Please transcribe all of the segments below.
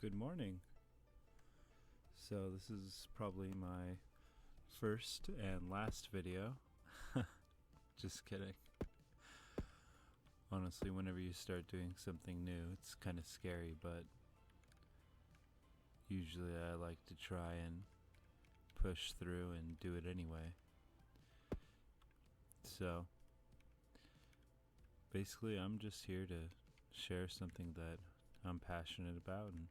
Good morning. So this is probably my first and last video. Just kidding. Honestly, whenever you start doing something new, it's kind of scary, but usually I like to try and push through and do it anyway. So basically, I'm just here to share something that I'm passionate about and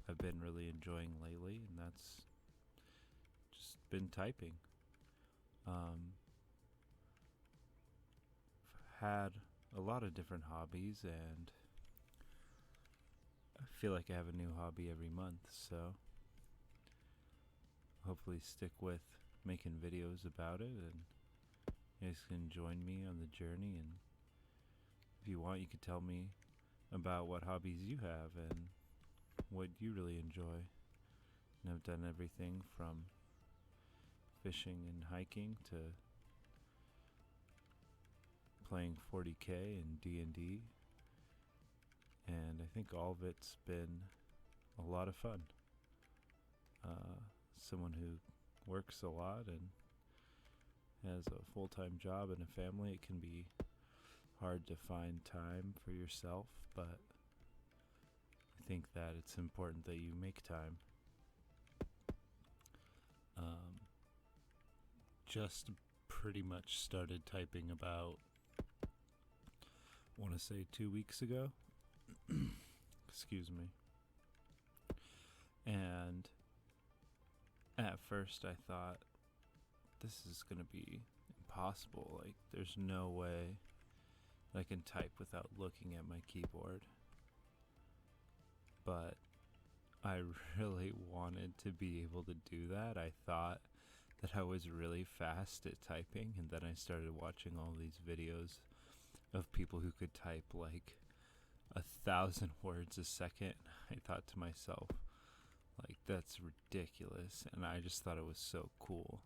I've been really enjoying lately, and that's just been typing. I've had a lot of different hobbies, and I feel like I have a new hobby every month, so hopefully stick with making videos about it, and you guys can join me on the journey. And if you want, you could tell me about what hobbies you have and what you really enjoy. And I've done everything from fishing and hiking to playing 40K and D&D, and I think all of it's been a lot of fun. Someone who works a lot and has a full-time job and a family, it can be hard to find time for yourself, but I think that it's important that you make time. Just pretty much started typing about, I want to say 2 weeks ago. Excuse me. And at first I thought, this is going to be impossible. Like, there's no way I can type without looking at my keyboard. But I really wanted to be able to do that. I thought that I was really fast at typing, and then I started watching all these videos of people who could type like 1,000 words a second. I thought to myself, like, that's ridiculous, and I just thought it was so cool.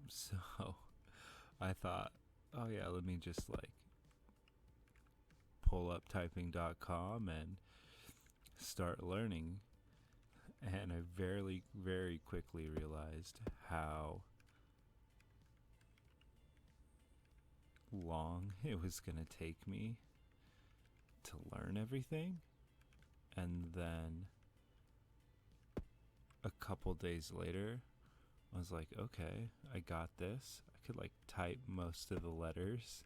So I thought, oh yeah, let me just like pull up typing.com and start learning. And I very quickly realized how long it was going to take me to learn everything. And then a couple days later, I was like, okay, I got this. I could like type most of the letters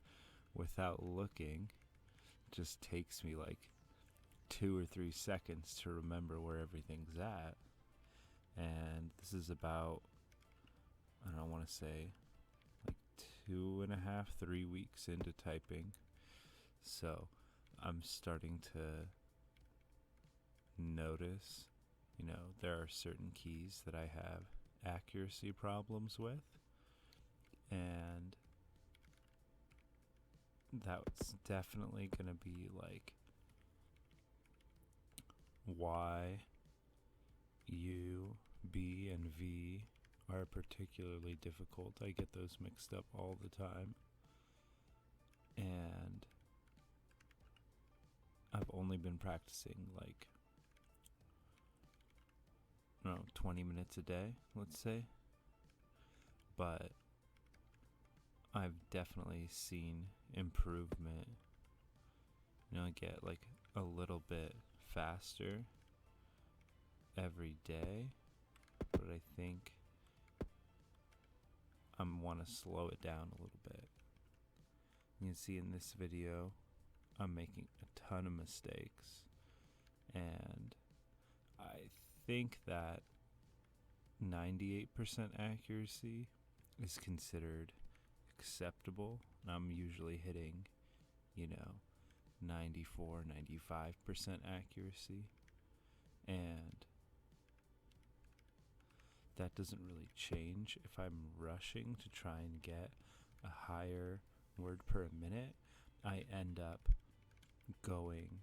without looking. It just takes me like 2 or 3 seconds to remember where everything's at. And this is about, I don't want to say, like 2.5, 3 weeks into typing. So I'm starting to notice, there are certain keys that I have accuracy problems with, and that's definitely going to be like Y, U, B, and V are particularly difficult. I get those mixed up all the time, and I've only been practicing like 20 minutes a day, let's say, but I've definitely seen improvement. I get like a little bit faster every day, but I think I want to slow it down a little bit. You can see in this video, I'm making a ton of mistakes, and I think that 98% accuracy is considered acceptable. I'm usually hitting, 94, 95% accuracy, and that doesn't really change if I'm rushing to try and get a higher word per minute. I end up going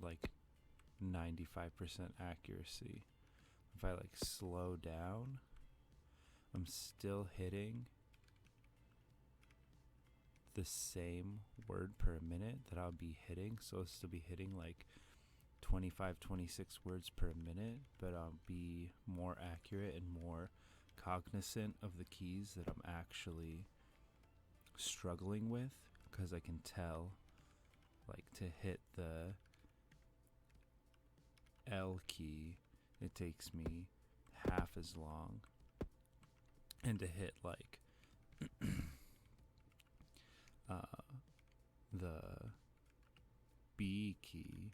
like 95% accuracy. If I like slow down, I'm still hitting the same word per minute that I'll be hitting. So I'll still be hitting like 25, 26 words per minute, but I'll be more accurate and more cognizant of the keys that I'm actually struggling with, because I can tell, like, to hit the L key, it takes me half as long, and to hit like the B key,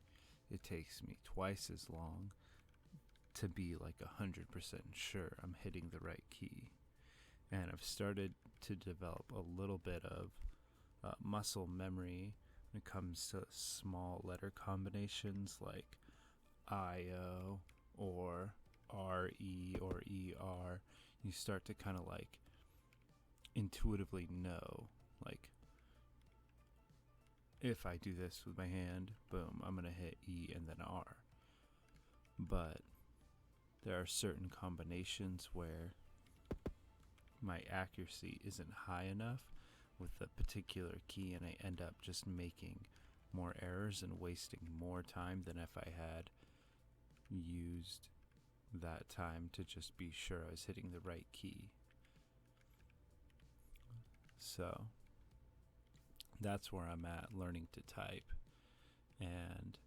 it takes me twice as long to be like 100% sure I'm hitting the right key. And I've started to develop a little bit of muscle memory when it comes to small letter combinations like IO or RE or ER. You start to kind of like intuitively know, like, if I do this with my hand, boom, I'm going to hit E and then R. But there are certain combinations where my accuracy isn't high enough with a particular key, and I end up just making more errors and wasting more time than if I had used that time to just be sure I was hitting the right key. So that's where I'm at learning to type. And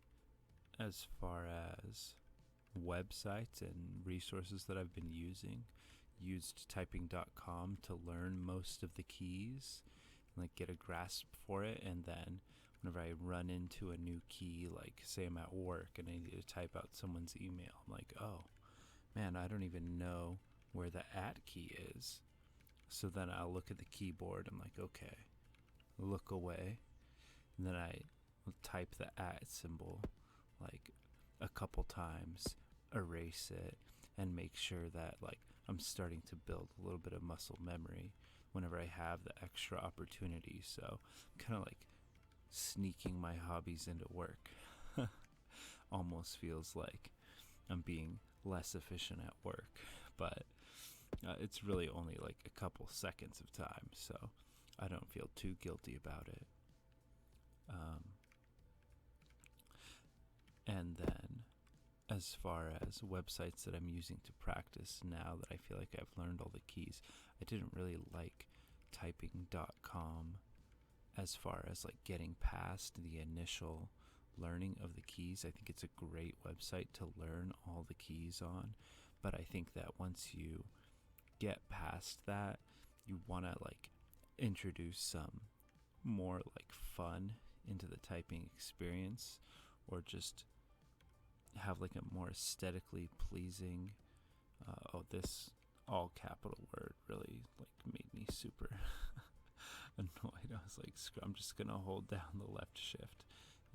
as far as websites and resources that I've been using, used typing.com to learn most of the keys, like get a grasp for it, and then whenever I run into a new key, like say I'm at work and I need to type out someone's email, I'm like, oh man, I don't even know where the @ key is. So then I'll look at the keyboard, I'm like, okay, look away, and then I type the @ symbol like a couple times, erase it, and make sure that like I'm starting to build a little bit of muscle memory whenever I have the extra opportunity. So kind of like sneaking my hobbies into work. Almost feels like I'm being less efficient at work, but it's really only like a couple seconds of time, so I don't feel too guilty about it. And then as far as websites that I'm using to practice now that I feel like I've learned all the keys, I didn't really like typing.com as far as like getting past the initial learning of the keys. I think it's a great website to learn all the keys on, but I think that once you get past that, you want to like introduce some more like fun into the typing experience, or just have like a more aesthetically pleasing this all capital word really like made me super annoyed. I was like, I'm just gonna hold down the left shift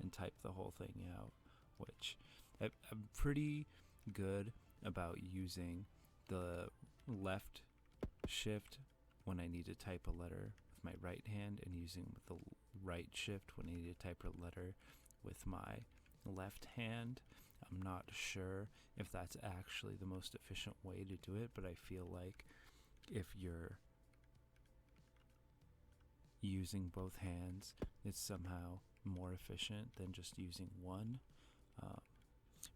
and type the whole thing out, which I'm pretty good about using the left shift when I need to type a letter with my right hand, and using the right shift when I need to type a letter with my left hand. I'm not sure if that's actually the most efficient way to do it, but I feel like if you're using both hands, it's somehow more efficient than just using one.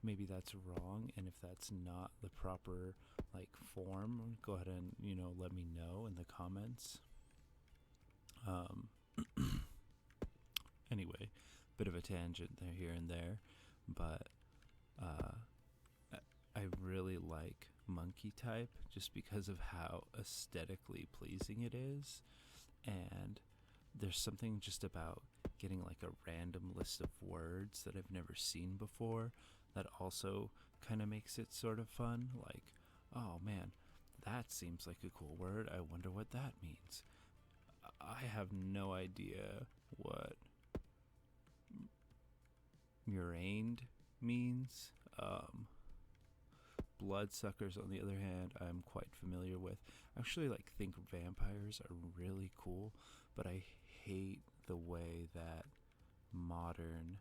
Maybe that's wrong, and if that's not the proper like form, go ahead and let me know in the comments. Anyway, bit of a tangent there, here and there, but I really like monkey type just because of how aesthetically pleasing it is, and there's something just about getting like a random list of words that I've never seen before that also kind of makes it sort of fun. Like, oh man, that seems like a cool word, I wonder what that means. I have no idea what murrained means. Bloodsuckers, on the other hand, I'm quite familiar with. I actually think vampires are really cool, but I hate the way that modern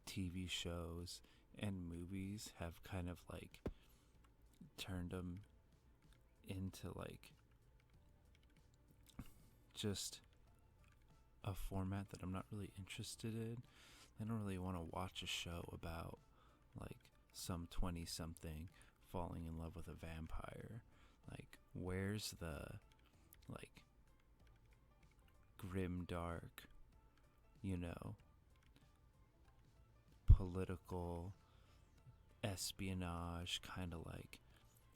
TV shows and movies have kind of turned them into just a format that I'm not really interested in. I don't really want to watch a show about like some 20 something falling in love with a vampire. Like, where's the like grim dark, you know, political espionage kind of like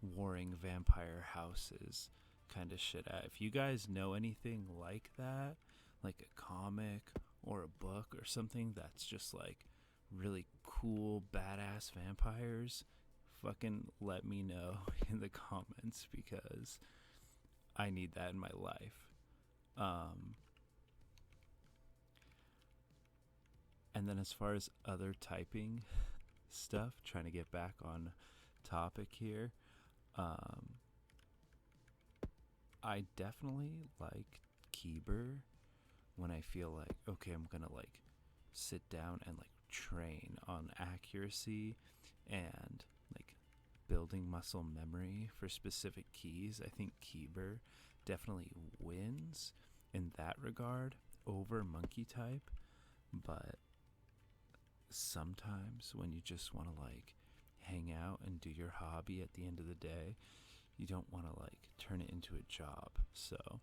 warring vampire houses kind of shit at. If you guys know anything like that, like a comic or a book or something that's just like really cool, badass vampires, fucking let me know in the comments because I need that in my life. And then as far as other typing stuff, trying to get back on topic here, I definitely like Keyber when I feel like, okay, I'm gonna like sit down and like train on accuracy and like building muscle memory for specific keys. I think Keyber definitely wins in that regard over monkey type, but sometimes when you just want to like hang out and do your hobby at the end of the day, you don't want to like turn it into a job. So